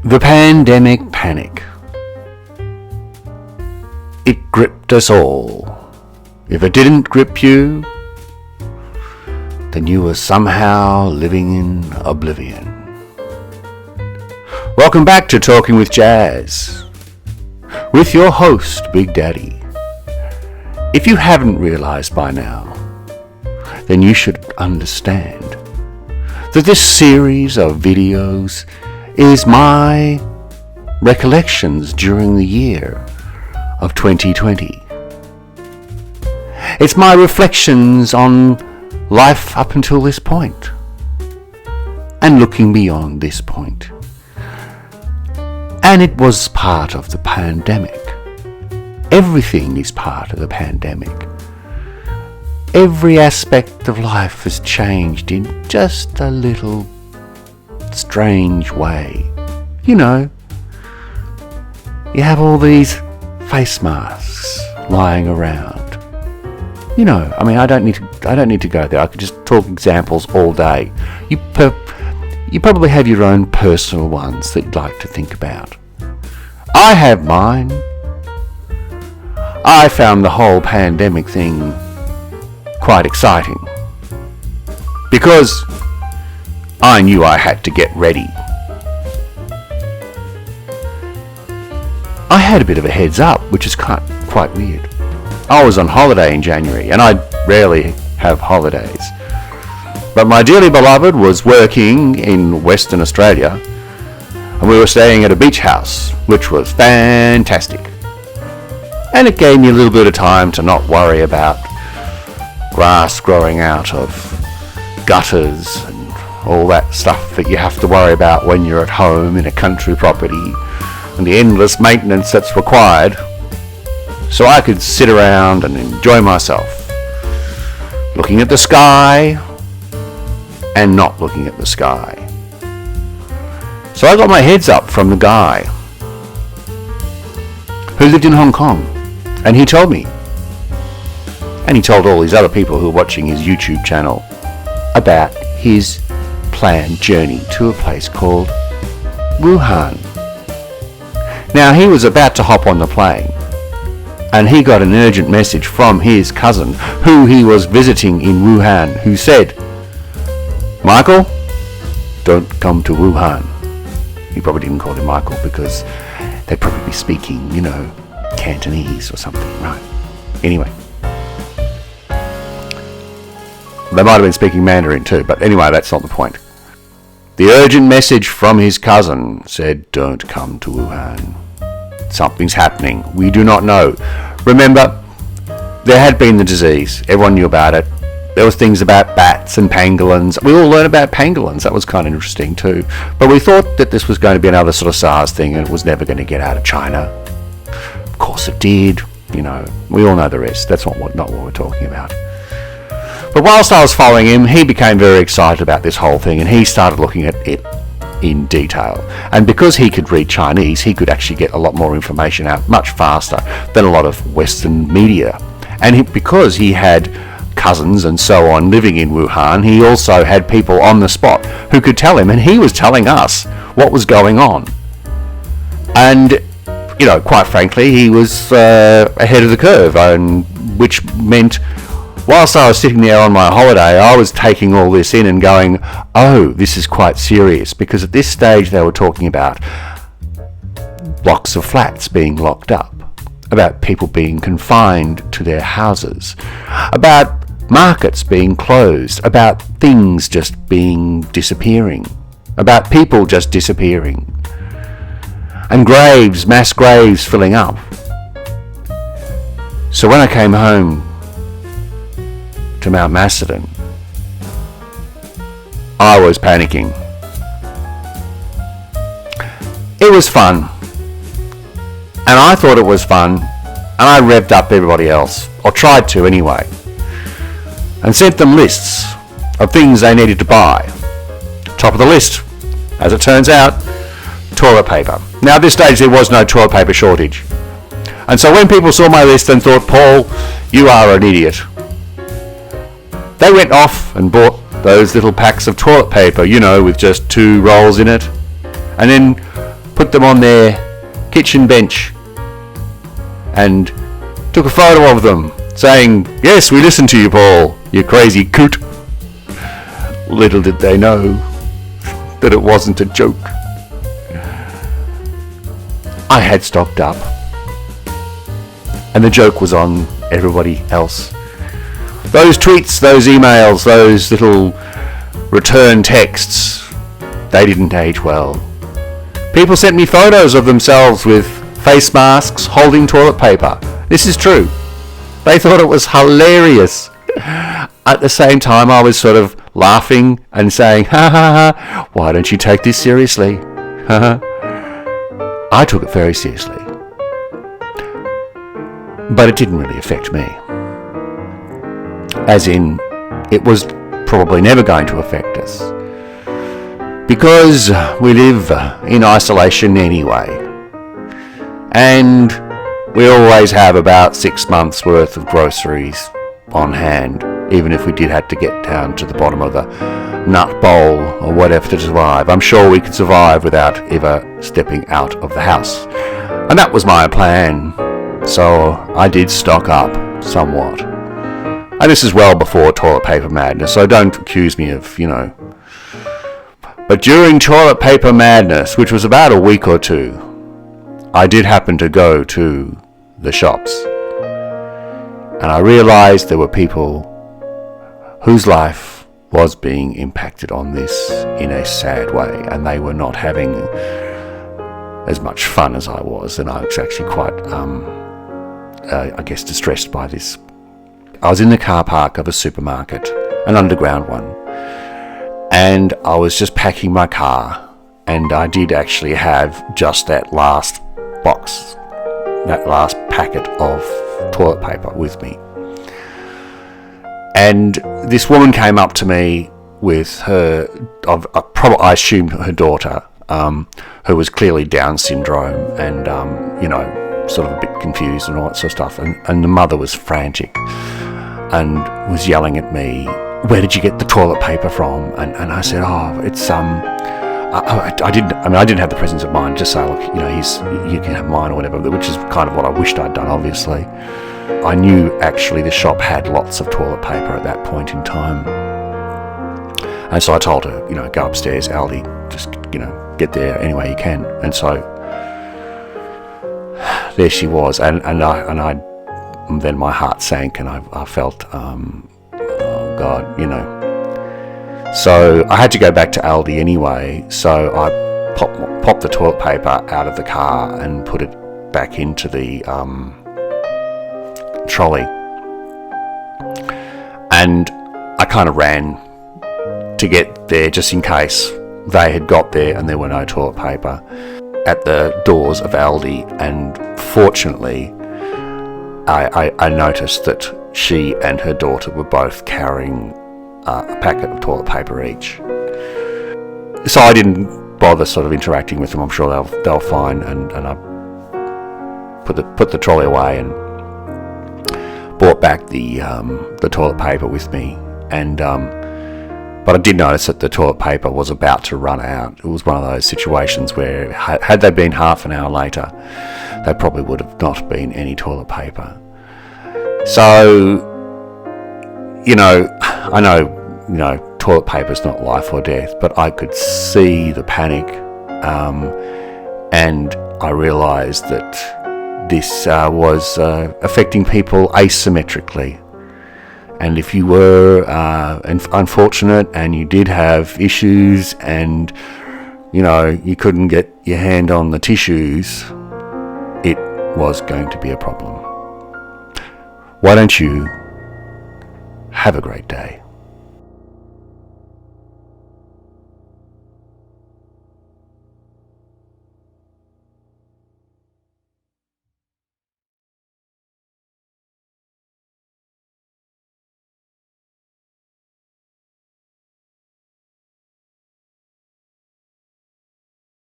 The pandemic panic. It gripped us all. If it didn't grip you, then you were somehow living in oblivion. Welcome back to Talking with Jazz, with your host, Big Daddy. If you haven't realised by now, then you should understand that this series of videos is my recollections during the year of 2020. It's my reflections on life up until this point and looking beyond this point. And it was part of the pandemic. Everything is part of the pandemic. Every aspect of life has changed in just a little strange way. You know, you have all these face masks lying around. You know, I mean, I don't need to go there. I could just talk examples all day. You probably have your own personal ones that you'd like to think about. I have mine. I found the whole pandemic thing quite exciting because I knew I had to get ready. I had a bit of a heads up, which is quite weird. I was on holiday in January, and I rarely have holidays. But my dearly beloved was working in Western Australia, and we were staying at a beach house, which was fantastic. And it gave me a little bit of time to not worry about grass growing out of gutters and all that stuff that you have to worry about when you're at home in a country property and the endless maintenance that's required. So I could sit around and enjoy myself, looking at the sky and not looking at the sky. So I got my heads up from the guy who lived in Hong Kong, and he told me, and he told all these other people who were watching his YouTube channel about his planned journey to a place called Wuhan. Now, he was about to hop on the plane, and he got an urgent message from his cousin who he was visiting in Wuhan, who said, "Michael, don't come to Wuhan." He probably didn't call him Michael because they'd probably be speaking, you know, Cantonese or something, right? Anyway. They might have been speaking Mandarin too, but anyway, that's not the point. The urgent message from his cousin said, "Don't come to Wuhan. Something's happening. We do not know." Remember, there had been the disease. Everyone knew about it. There was things about bats and pangolins. We all learned about pangolins. That was kind of interesting too. But we thought that this was going to be another sort of SARS thing and it was never going to get out of China. Of course it did. You know, we all know the rest. That's not what we're talking about. But whilst I was following him, he became very excited about this whole thing and he started looking at it in detail. And because he could read Chinese, he could actually get a lot more information out much faster than a lot of Western media. And because he had cousins and so on living in Wuhan, he also had people on the spot who could tell him, and he was telling us what was going on. And, you know, quite frankly, he was ahead of the curve, and which meant whilst I was sitting there on my holiday, I was taking all this in and going, oh, this is quite serious, because at this stage they were talking about blocks of flats being locked up, about people being confined to their houses, about markets being closed, about things just disappearing, about people just disappearing, and graves, mass graves filling up. So when I came home to Mount Macedon, I was panicking. It was fun, and I thought it was fun, and I revved up everybody else, or tried to anyway, and sent them lists of things they needed to buy. Top of the list, as it turns out, toilet paper. Now at this stage there was no toilet paper shortage. And so when people saw my list and thought, Paul, you are an idiot, they went off and bought those little packs of toilet paper, you know, with just 2 rolls in it, and then put them on their kitchen bench and took a photo of them saying, "Yes, we listened to you, Paul, you crazy coot." Little did they know that it wasn't a joke. I had stocked up, and the joke was on everybody else. Those tweets, those emails, those little return texts, they didn't age well. People sent me photos of themselves with face masks holding toilet paper. This is true. They thought it was hilarious. At the same time, I was sort of laughing and saying, "Ha ha ha, why don't you take this seriously?" I took it very seriously. But it didn't really affect me. As in, it was probably never going to affect us. Because we live in isolation anyway. And we always have about 6 months worth of groceries on hand, even if we did have to get down to the bottom of the nut bowl or whatever to survive. I'm sure we could survive without ever stepping out of the house. And that was my plan. So I did stock up somewhat. And this is well before toilet paper madness, so don't accuse me of, But during toilet paper madness, which was about a week or two, I did happen to go to the shops. And I realised there were people whose life was being impacted on this in a sad way, and they were not having as much fun as I was, and I was actually quite, distressed by this. I was in the car park of a supermarket, an underground one, and I was just packing my car, and I did actually have just that last box, that last packet of toilet paper with me. And this woman came up to me with her, I assumed her daughter, who was clearly Down syndrome and, sort of a bit confused and all that sort of stuff. And the mother was frantic and was yelling at me, "Where did you get the toilet paper from?" And I said, "Oh, it's, I didn't have the presence of mind to say, look, you can have mine or whatever," which is kind of what I wished I'd done, obviously. I knew actually the shop had lots of toilet paper at that point in time. And so I told her, go upstairs, Aldi, just, get there any way you can. And so there she was, and then my heart sank, and I felt, oh God, So I had to go back to Aldi anyway, so I popped the toilet paper out of the car and put it back into the trolley. And I kind of ran to get there just in case they had got there and there were no toilet paper at the doors of Aldi. And fortunately, I noticed that she and her daughter were both carrying a packet of toilet paper each. So I didn't bother sort of interacting with them. I'm sure they'll fine. And I put the trolley away and brought back the toilet paper with me. And but I did notice that the toilet paper was about to run out. It was one of those situations where had they been half an hour later, there probably would have not been any toilet paper. So, I know, toilet paper's not life or death, but I could see the panic, and I realised that this was affecting people asymmetrically. And if you were unfortunate and you did have issues and, you couldn't get your hand on the tissues, it was going to be a problem. Why don't you have a great day?